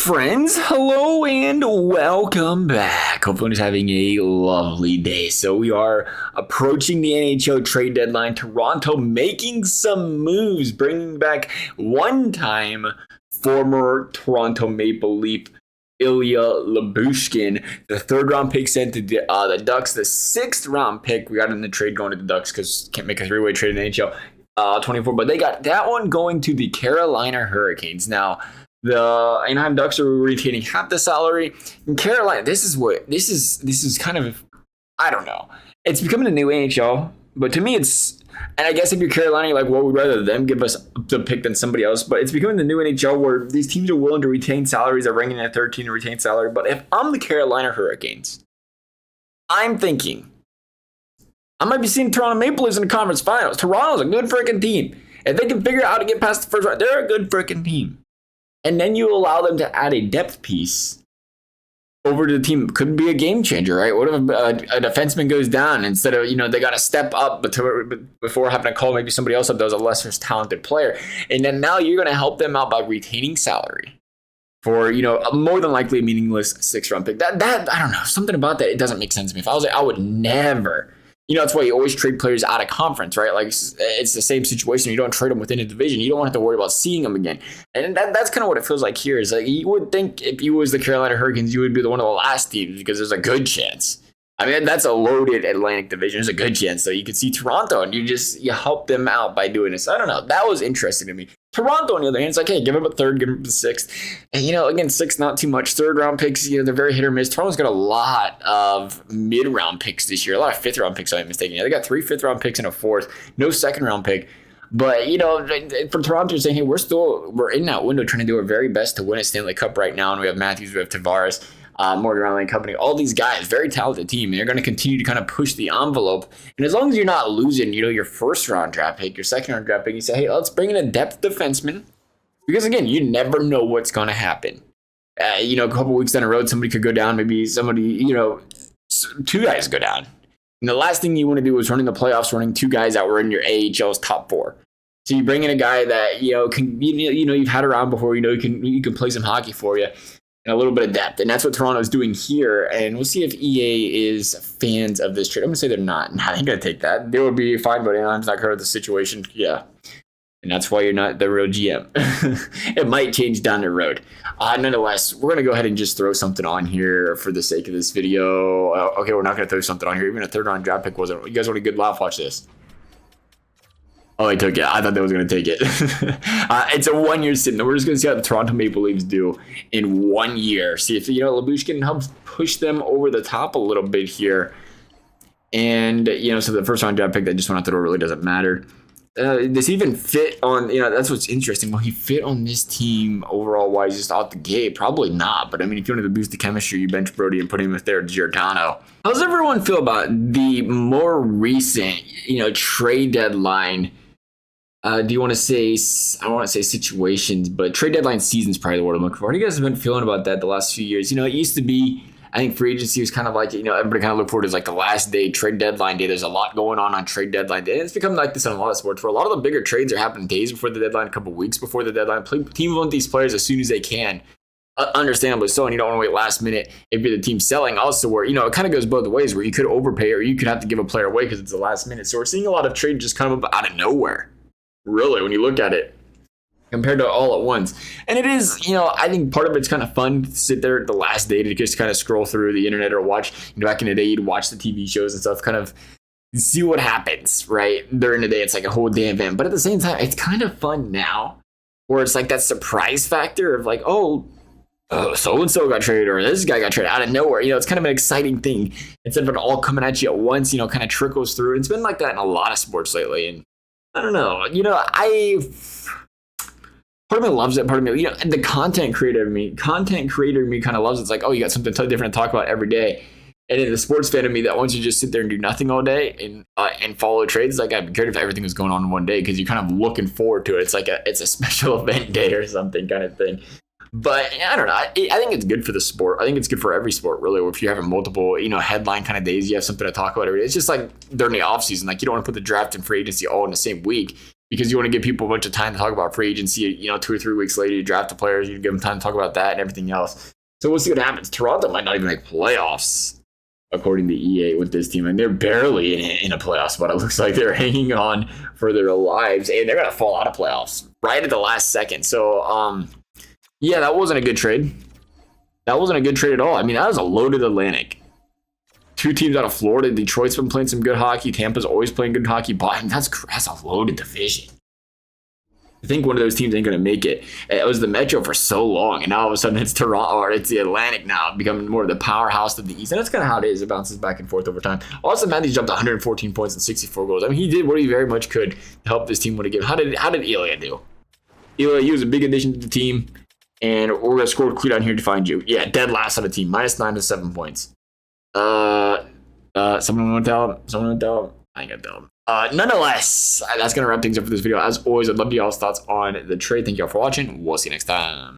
friends, hello and welcome back. Hope everyone's having a lovely day. So we are approaching the NHL trade deadline. Toronto making some moves, bringing back one-time former Toronto Maple Leaf Ilya Lyubushkin. The third-round pick sent to the Ducks. The sixth-round pick we got in the trade going to the Ducks because can't make a three-way trade in the NHL 24. But they got that one going to the Carolina Hurricanes. Now, the Anaheim Ducks are retaining half the salary. In Carolina, this is kind of, I don't know. It's becoming a new NHL, but to me it's, and I guess if you're Carolina, you're like, well, we'd rather them give us the pick than somebody else. But it's becoming the new NHL where these teams are willing to retain salaries. They're ranking at 13 to retain salary. But if I'm the Carolina Hurricanes, I'm thinking I might be seeing Toronto Maple Leafs in the conference finals. Toronto's a good freaking team. If they can figure out how to get past the first round, they're a good freaking team. And then you allow them to add a depth piece over to the team. Could be a game changer, right? What if a defenseman goes down instead of, they got to step up before having to call maybe somebody else up that was a lesser talented player. And then now you're going to help them out by retaining salary for, a more than likely meaningless sixth-round pick. That I don't know. Something about that, it doesn't make sense to me. If I was like, I would never. That's why you always trade players out of conference, right? Like, it's the same situation. You don't trade them within a division. You don't have to worry about seeing them again. And that's kind of what it feels like here. Is like you would think if you was the Carolina Hurricanes, you would be one of the last teams because there's a good chance. I mean, that's a loaded Atlantic division. There's a good chance. So you could see Toronto, and you help them out by doing this. I don't know. That was interesting to me. Toronto, on the other hand, it's like, hey, give them a third, give them a sixth. And, again, sixth, not too much. Third-round picks, they're very hit or miss. Toronto's got a lot of mid-round picks this year. A lot of fifth-round picks, if I'm mistaken. They got 3 fifth-round picks and a fourth. No second-round pick. But, for Toronto saying, hey, we're in that window trying to do our very best to win a Stanley Cup right now. And we have Matthews, we have Tavares. Morgan Riley and company, all these guys, very talented team. And they're going to continue to kind of push the envelope. And as long as you're not losing, your first round draft pick, your second round draft pick, you say, hey, let's bring in a depth defenseman. Because again, you never know what's going to happen. A couple weeks down the road, somebody could go down. Maybe somebody, 2 guys go down. And the last thing you want to do is running the playoffs, running 2 guys that were in your AHL's top 4. So you bring in a guy that, can, you've had around before, you can play some hockey for you. And a little bit of depth. And that's what Toronto's doing here. And we'll see if EA is fans of this trade. I'm going to say they're not. Nah, they ain't going to take that. They would be fine, but Anaheim's not covered the situation. Yeah. And that's why you're not the real GM. It might change down the road. Nonetheless, we're going to go ahead and just throw something on here for the sake of this video. Okay, we're not going to throw something on here. Even a third-round draft pick wasn't. You guys want a good laugh? Watch this. Oh, he took it. I thought they was going to take it. It's a 1-year stint. We're just going to see how the Toronto Maple Leafs do in 1 year. See if, Lyubushkin helps push them over the top a little bit here. And, so the first round draft pick that just went out the door really doesn't matter. Does he even fit on, that's what's interesting. Will he fit on this team overall wise just out the gate? Probably not. But, I mean, if you want to boost the chemistry, you bench Brody and put him with there, Giordano. How does everyone feel about the more recent, trade deadline? Do you want to say, I don't want to say situations, but trade deadline season is probably the word I'm looking for. How do you guys have been feeling about that the last few years? It used to be, I think free agency was kind of like, everybody kind of looked forward to like the last day, trade deadline day. There's a lot going on trade deadline day. And it's become like this in a lot of sports where a lot of the bigger trades are happening days before the deadline, a couple weeks before the deadline. Teams want these players as soon as they can. Understandably so, and you don't want to wait last minute if you're the team selling. Also, where it kind of goes both ways, where you could overpay or you could have to give a player away because it's the last minute. So we're seeing a lot of trade just kind of out of nowhere. Really, when you look at it, compared to all at once. And it is, I think part of it's kind of fun to sit there the last day to just kind of scroll through the internet or watch, back in the day, you'd watch the TV shows and stuff, kind of see what happens, right? During the day, it's like a whole day event. But at the same time, it's kind of fun now, where it's like that surprise factor of like, oh, so-and-so got traded or this guy got traded out of nowhere. It's kind of an exciting thing. Instead of it all coming at you at once, kind of trickles through. And it's been like that in a lot of sports lately. And I don't know. Part of me loves it. Part of me, the content creator in me kind of loves it. It's like, oh, you got something totally different to talk about every day. And then the sports fan of me that wants you to just sit there and do nothing all day and follow trades, like I'd be curious if everything was going on in one day because you're kind of looking forward to it. It's like it's a special event day or something kind of thing. But I don't know. I think it's good for the sport. I think it's good for every sport, really. If you're having multiple, headline kind of days, you have something to talk about every day. It's just like during the off season, like you don't want to put the draft and free agency all in the same week. because you want to give people a bunch of time to talk about free agency. You know, 2 or 3 weeks later, you draft the players, you give them time to talk about that and everything else. So we'll see what happens. Toronto might not even make playoffs, according to EA, with this team. And they're barely in a playoff spot. It looks like they're hanging on for their lives, and they're going to fall out of playoffs right at the last second. So, yeah, that wasn't a good trade. That wasn't a good trade at all. I mean, that was a loaded Atlantic. 2 teams out of Florida. Detroit's been playing some good hockey. Tampa's always playing good hockey. But that's a loaded division. I think one of those teams ain't going to make it. It was the Metro for so long, and now all of a sudden it's Toronto, or it's the Atlantic now, becoming more of the powerhouse of the East. And that's kind of how it is. It bounces back and forth over time. Austin Matthews jumped 114 points and 64 goals. I mean, he did what he very much could to help this team win a game. How did Ilya do? Ilya, he was a big addition to the team, and we're going to score quickly down here to find you. Yeah, dead last on the team, -9 to 7 points. Someone want to tell him? Someone want to tell him? I ain't gonna tell him. Nonetheless, that's gonna wrap things up for this video. As always, I'd love to hear y'all's thoughts on the trade. Thank you all for watching. We'll see you next time.